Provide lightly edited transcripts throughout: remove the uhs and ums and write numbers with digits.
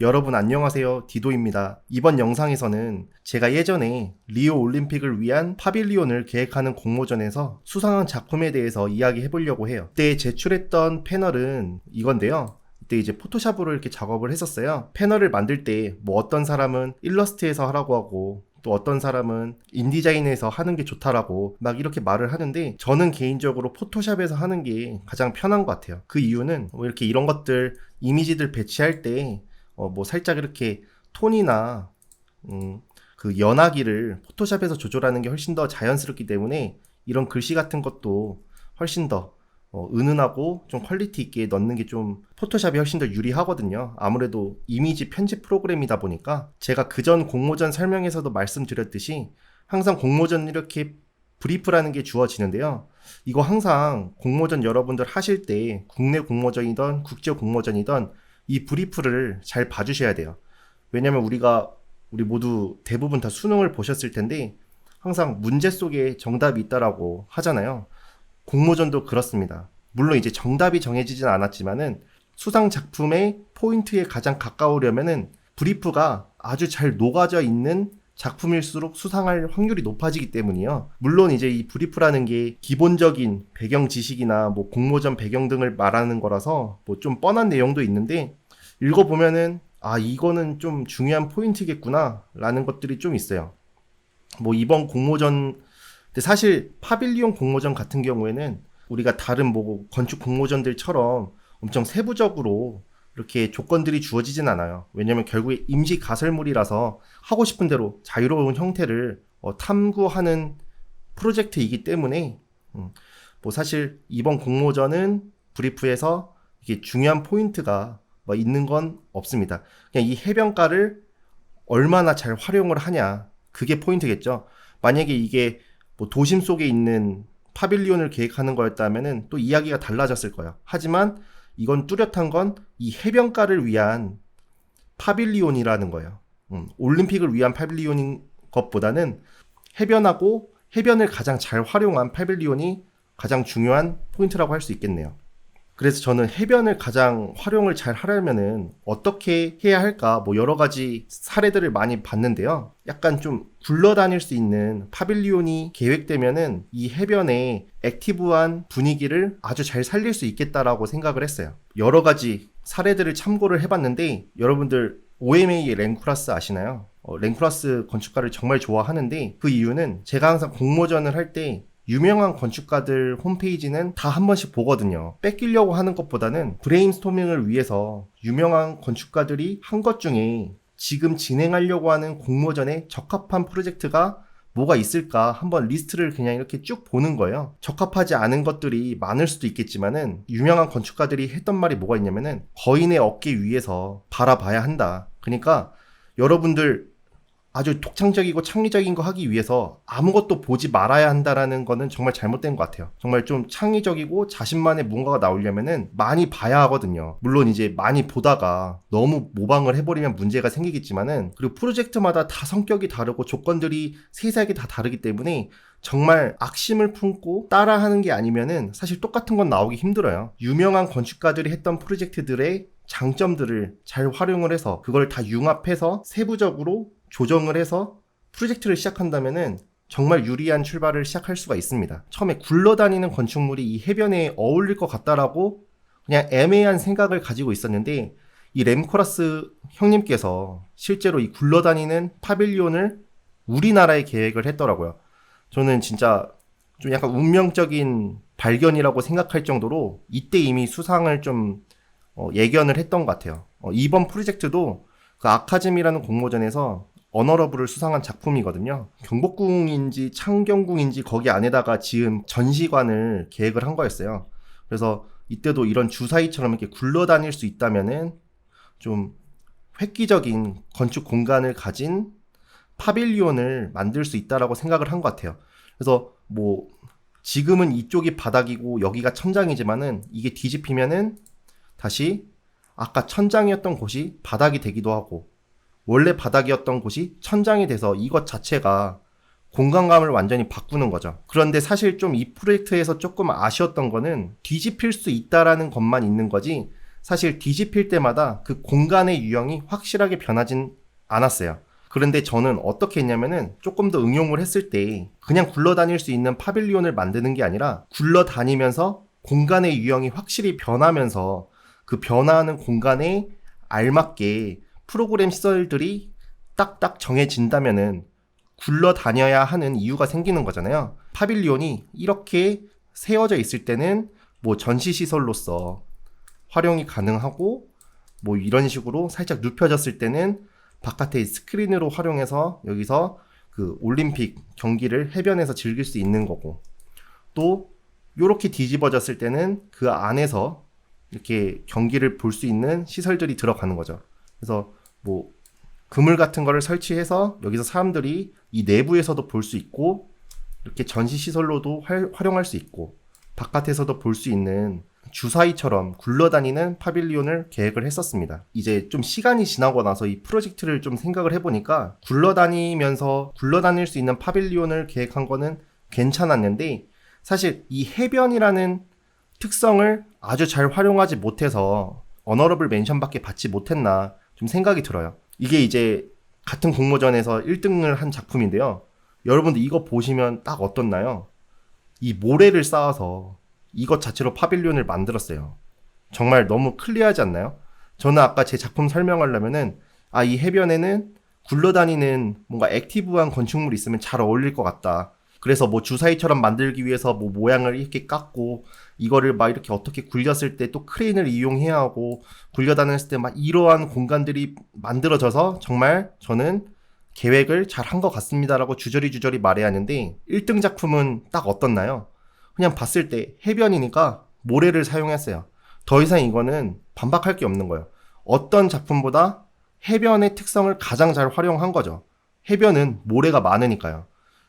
여러분 안녕하세요. 디도입니다. 이번 영상에서는 제가 예전에 리오 올림픽을 위한 파빌리온을 계획하는 공모전에서 수상한 작품에 대해서 이야기해 보려고 해요. 그때 제출했던 패널은 이건데요. 그때 이제 포토샵으로 이렇게 작업을 했었어요. 패널을 만들 때 뭐 어떤 사람은 일러스트에서 하라고 하고 또 어떤 사람은 인디자인에서 하는 게 좋다라고 막 이렇게 말을 하는데, 저는 개인적으로 포토샵에서 하는 게 가장 편한 것 같아요. 그 이유는 뭐 이렇게 이런 것들 이미지들 배치할 때 뭐 살짝 이렇게 톤이나 그 연하기를 포토샵에서 조절하는 게 훨씬 더 자연스럽기 때문에 이런 글씨 같은 것도 훨씬 더 은은하고 좀 퀄리티 있게 넣는 게 좀 포토샵이 훨씬 더 유리하거든요. 아무래도 이미지 편집 프로그램이다 보니까. 제가 그전 공모전 설명에서도 말씀드렸듯이 항상 공모전 이렇게 브리프라는 게 주어지는데요. 이거 항상 공모전 여러분들 하실 때 국내 공모전이든 국제 공모전이든 이 브리프를 잘 봐주셔야 돼요. 왜냐면 우리 모두 대부분 다 수능을 보셨을 텐데 항상 문제 속에 정답이 있다라고 하잖아요. 공모전도 그렇습니다. 물론 이제 정답이 정해지진 않았지만은 수상 작품의 포인트에 가장 가까우려면은 브리프가 아주 잘 녹아져 있는 작품일수록 수상할 확률이 높아지기 때문이요. 물론 이제 이 브리프라는 게 기본적인 배경 지식이나 뭐 공모전 배경 등을 말하는 거라서 뭐 좀 뻔한 내용도 있는데, 읽어보면은 이거는 좀 중요한 포인트겠구나 라는 것들이 좀 있어요. 뭐 이번 공모전, 근데 사실 파빌리온 공모전 같은 경우에는 우리가 다른 뭐 건축 공모전들처럼 엄청 세부적으로 이렇게 조건들이 주어지진 않아요. 왜냐면 결국에 임시 가설물이라서 하고 싶은 대로 자유로운 형태를 탐구하는 프로젝트이기 때문에 뭐 사실 이번 공모전은 브리프에서 이게 중요한 포인트가 뭐 있는 건 없습니다. 그냥 이 해변가를 얼마나 잘 활용을 하냐, 그게 포인트겠죠. 만약에 이게 뭐 도심 속에 있는 파빌리온을 계획하는 거였다면은 또 이야기가 달라졌을 거예요. 하지만 이건 뚜렷한 건 이 해변가를 위한 파빌리온이라는 거예요. 올림픽을 위한 파빌리온인 것보다는 해변하고 해변을 가장 잘 활용한 파빌리온이 가장 중요한 포인트라고 할 수 있겠네요. 그래서 저는 해변을 가장 활용을 잘 하려면은 어떻게 해야 할까, 뭐 여러 가지 사례들을 많이 봤는데요. 약간 좀 굴러다닐 수 있는 파빌리온이 계획되면은 이 해변의 액티브한 분위기를 아주 잘 살릴 수 있겠다라고 생각을 했어요. 여러 가지 사례들을 참고를 해봤는데, 여러분들 OMA 랭쿠라스 아시나요? 랭쿠라스 건축가를 정말 좋아하는데, 그 이유는 제가 항상 공모전을 할 때 유명한 건축가들 홈페이지는 다 한 번씩 보거든요. 뺏기려고 하는 것보다는 브레인스토밍을 위해서 유명한 건축가들이 한 것 중에 지금 진행하려고 하는 공모전에 적합한 프로젝트가 뭐가 있을까 한번 리스트를 그냥 이렇게 쭉 보는 거예요. 적합하지 않은 것들이 많을 수도 있겠지만은 유명한 건축가들이 했던 말이 뭐가 있냐면은 거인의 어깨 위에서 바라봐야 한다. 그러니까 여러분들 아주 독창적이고 창의적인 거 하기 위해서 아무것도 보지 말아야 한다라는 거는 정말 잘못된 것 같아요. 정말 좀 창의적이고 자신만의 뭔가가 나오려면은 많이 봐야 하거든요. 물론 이제 많이 보다가 너무 모방을 해버리면 문제가 생기겠지만은, 그리고 프로젝트마다 다 성격이 다르고 조건들이 세세하게 다 다르기 때문에 정말 악심을 품고 따라하는 게 아니면은 사실 똑같은 건 나오기 힘들어요. 유명한 건축가들이 했던 프로젝트들의 장점들을 잘 활용을 해서 그걸 다 융합해서 세부적으로 조정을 해서 프로젝트를 시작한다면은 정말 유리한 출발을 시작할 수가 있습니다. 처음에 굴러다니는 건축물이 이 해변에 어울릴 것 같다라고 그냥 애매한 생각을 가지고 있었는데, 이 램코라스 형님께서 실제로 이 굴러다니는 파빌리온을 우리나라에 계획을 했더라고요. 저는 진짜 좀 약간 운명적인 발견이라고 생각할 정도로 이때 이미 수상을 좀 예견을 했던 것 같아요. 이번 프로젝트도 그 아카즘이라는 공모전에서 어너러블을 수상한 작품이거든요. 경복궁인지 창경궁인지 거기 안에다가 지은 전시관을 계획을 한 거였어요. 그래서 이때도 이런 주사위처럼 이렇게 굴러다닐 수 있다면은 좀 획기적인 건축 공간을 가진 파빌리온을 만들 수 있다라고 생각을 한 것 같아요. 그래서 뭐 지금은 이쪽이 바닥이고 여기가 천장이지만은 이게 뒤집히면은 다시 아까 천장이었던 곳이 바닥이 되기도 하고, 원래 바닥이었던 곳이 천장이 돼서 이것 자체가 공간감을 완전히 바꾸는 거죠. 그런데 사실 좀 이 프로젝트에서 조금 아쉬웠던 거는 뒤집힐 수 있다라는 것만 있는 거지 사실 뒤집힐 때마다 그 공간의 유형이 확실하게 변하진 않았어요. 그런데 저는 어떻게 했냐면은 조금 더 응용을 했을 때 그냥 굴러다닐 수 있는 파빌리온을 만드는 게 아니라 굴러다니면서 공간의 유형이 확실히 변하면서 그 변화하는 공간에 알맞게 프로그램 시설들이 딱딱 정해진다면은 굴러다녀야 하는 이유가 생기는 거잖아요. 파빌리온이 이렇게 세워져 있을 때는 뭐 전시시설로서 활용이 가능하고 뭐 이런 식으로 살짝 눕혀졌을 때는 바깥에 스크린으로 활용해서 여기서 그 올림픽 경기를 해변에서 즐길 수 있는 거고, 또 요렇게 뒤집어졌을 때는 그 안에서 이렇게 경기를 볼 수 있는 시설들이 들어가는 거죠. 그래서 뭐 그물 같은 거를 설치해서 여기서 사람들이 이 내부에서도 볼 수 있고 이렇게 전시 시설로도 활용할 수 있고 바깥에서도 볼 수 있는 주사위처럼 굴러다니는 파빌리온을 계획을 했었습니다. 이제 좀 시간이 지나고 나서 이 프로젝트를 좀 생각을 해보니까 굴러다니면서 굴러다닐 수 있는 파빌리온을 계획한 거는 괜찮았는데, 사실 이 해변이라는 특성을 아주 잘 활용하지 못해서 어너러블 멘션밖에 받지 못했나 좀 생각이 들어요. 이게 이제 같은 공모전에서 1등을 한 작품인데요. 여러분들 이거 보시면 딱 어떻나요? 이 모래를 쌓아서 이것 자체로 파빌리온을 만들었어요. 정말 너무 클리어하지 않나요? 저는 아까 제 작품 설명하려면은 이 해변에는 굴러다니는 뭔가 액티브한 건축물이 있으면 잘 어울릴 것 같다. 그래서 뭐 주사위처럼 만들기 위해서 뭐 모양을 이렇게 깎고 이거를 막 이렇게 어떻게 굴렸을 때 또 크레인을 이용해야 하고 굴려다녔을 때 막 이러한 공간들이 만들어져서 정말 저는 계획을 잘 한 것 같습니다라고 주저리 말해야 하는데, 1등 작품은 딱 어떻나요? 그냥 봤을 때 해변이니까 모래를 사용했어요. 더 이상 이거는 반박할 게 없는 거예요. 어떤 작품보다 해변의 특성을 가장 잘 활용한 거죠. 해변은 모래가 많으니까요.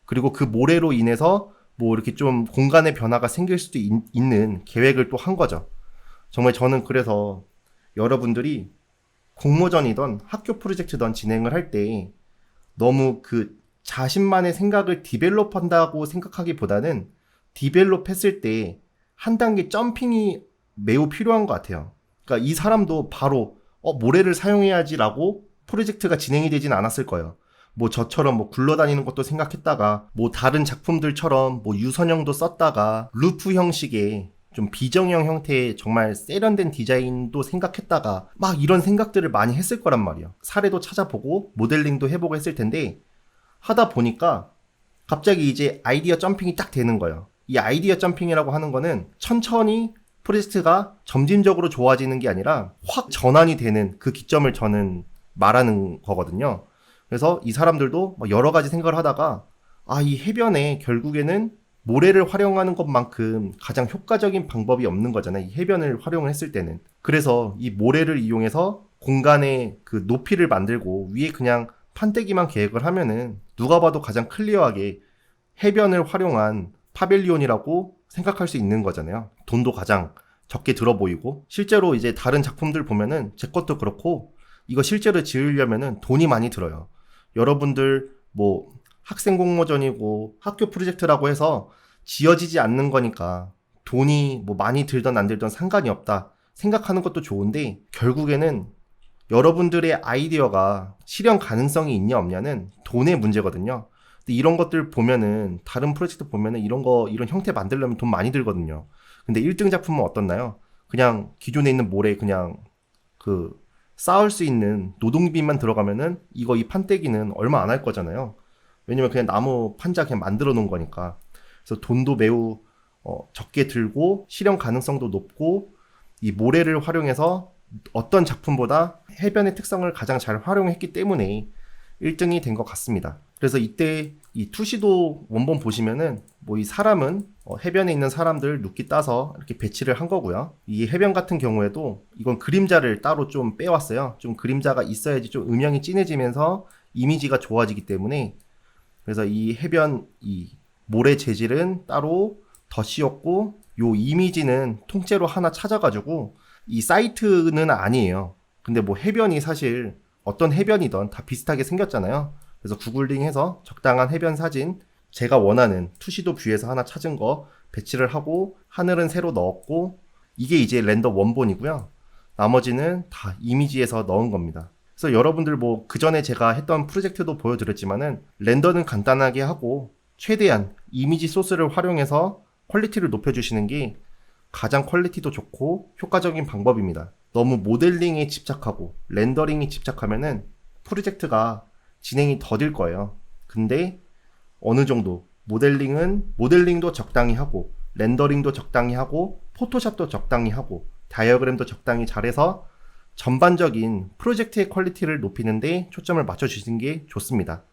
그리고 그 모래로 인해서 뭐 이렇게 좀 공간의 변화가 생길 수도 있는 계획을 또 한 거죠. 정말 저는 그래서 여러분들이 공모전이던 학교 프로젝트든 진행을 할 때 너무 그 자신만의 생각을 디벨롭 한다고 생각하기보다는 디벨롭 했을 때 한 단계 점핑이 매우 필요한 것 같아요. 그러니까 이 사람도 바로 모래를 사용해야지라고 프로젝트가 진행이 되진 않았을 거예요. 뭐 저처럼 뭐 굴러다니는 것도 생각했다가 뭐 다른 작품들처럼 뭐 유선형도 썼다가 루프 형식의 좀 비정형 형태의 정말 세련된 디자인도 생각했다가 막 이런 생각들을 많이 했을 거란 말이에요. 사례도 찾아보고 모델링도 해보고 했을 텐데, 하다 보니까 갑자기 이제 아이디어 점핑이 딱 되는 거예요. 이 아이디어 점핑이라고 하는 거는 천천히 프로젝트가 점진적으로 좋아지는 게 아니라 확 전환이 되는 그 기점을 저는 말하는 거거든요. 그래서 이 사람들도 여러 가지 생각을 하다가 이 해변에 결국에는 모래를 활용하는 것만큼 가장 효과적인 방법이 없는 거잖아요. 이 해변을 활용을 했을 때는. 그래서 이 모래를 이용해서 공간의 그 높이를 만들고 위에 그냥 판때기만 계획을 하면은 누가 봐도 가장 클리어하게 해변을 활용한 파빌리온이라고 생각할 수 있는 거잖아요. 돈도 가장 적게 들어 보이고, 실제로 이제 다른 작품들 보면은 제 것도 그렇고 이거 실제로 지으려면은 돈이 많이 들어요. 여러분들 뭐 학생 공모전이고 학교 프로젝트라고 해서 지어지지 않는 거니까 돈이 뭐 많이 들던 안 들던 상관이 없다 생각하는 것도 좋은데, 결국에는 여러분들의 아이디어가 실현 가능성이 있냐 없냐는 돈의 문제거든요. 근데 이런 것들 보면은 다른 프로젝트 보면은 이런 형태 만들려면 돈 많이 들거든요. 근데 1등 작품은 어떻나요? 그냥 기존에 있는 모래 그냥 그 쌓을 수 있는 노동비만 들어가면은 이 판때기는 얼마 안 할 거잖아요. 왜냐면 그냥 나무 판자 그냥 만들어 놓은 거니까. 그래서 돈도 매우 적게 들고 실현 가능성도 높고, 이 모래를 활용해서 어떤 작품보다 해변의 특성을 가장 잘 활용했기 때문에 1등이 된 것 같습니다. 그래서 이때 이 투시도 원본 보시면은 뭐 이 사람은 해변에 있는 사람들 눕기 따서 이렇게 배치를 한 거고요. 이 해변 같은 경우에도 이건 그림자를 따로 좀 빼왔어요. 좀 그림자가 있어야지 좀 음영이 진해지면서 이미지가 좋아지기 때문에, 그래서 이 해변 이 모래 재질은 따로 더 씌웠고, 요 이미지는 통째로 하나 찾아가지고, 이 사이트는 아니에요. 근데 뭐 해변이 사실 어떤 해변이든 다 비슷하게 생겼잖아요. 그래서 구글링해서 적당한 해변 사진, 제가 원하는 투시도 뷰에서 하나 찾은 거 배치를 하고, 하늘은 새로 넣었고, 이게 이제 렌더 원본이고요. 나머지는 다 이미지에서 넣은 겁니다. 그래서 여러분들 뭐 그 전에 제가 했던 프로젝트도 보여드렸지만은 렌더는 간단하게 하고 최대한 이미지 소스를 활용해서 퀄리티를 높여주시는 게 가장 퀄리티도 좋고 효과적인 방법입니다. 너무 모델링에 집착하고 렌더링에 집착하면은 프로젝트가 진행이 더딜 거예요. 근데 어느 정도 모델링도 적당히 하고 렌더링도 적당히 하고 포토샵도 적당히 하고 다이어그램도 적당히 잘해서 전반적인 프로젝트의 퀄리티를 높이는 데 초점을 맞춰주시는 게 좋습니다.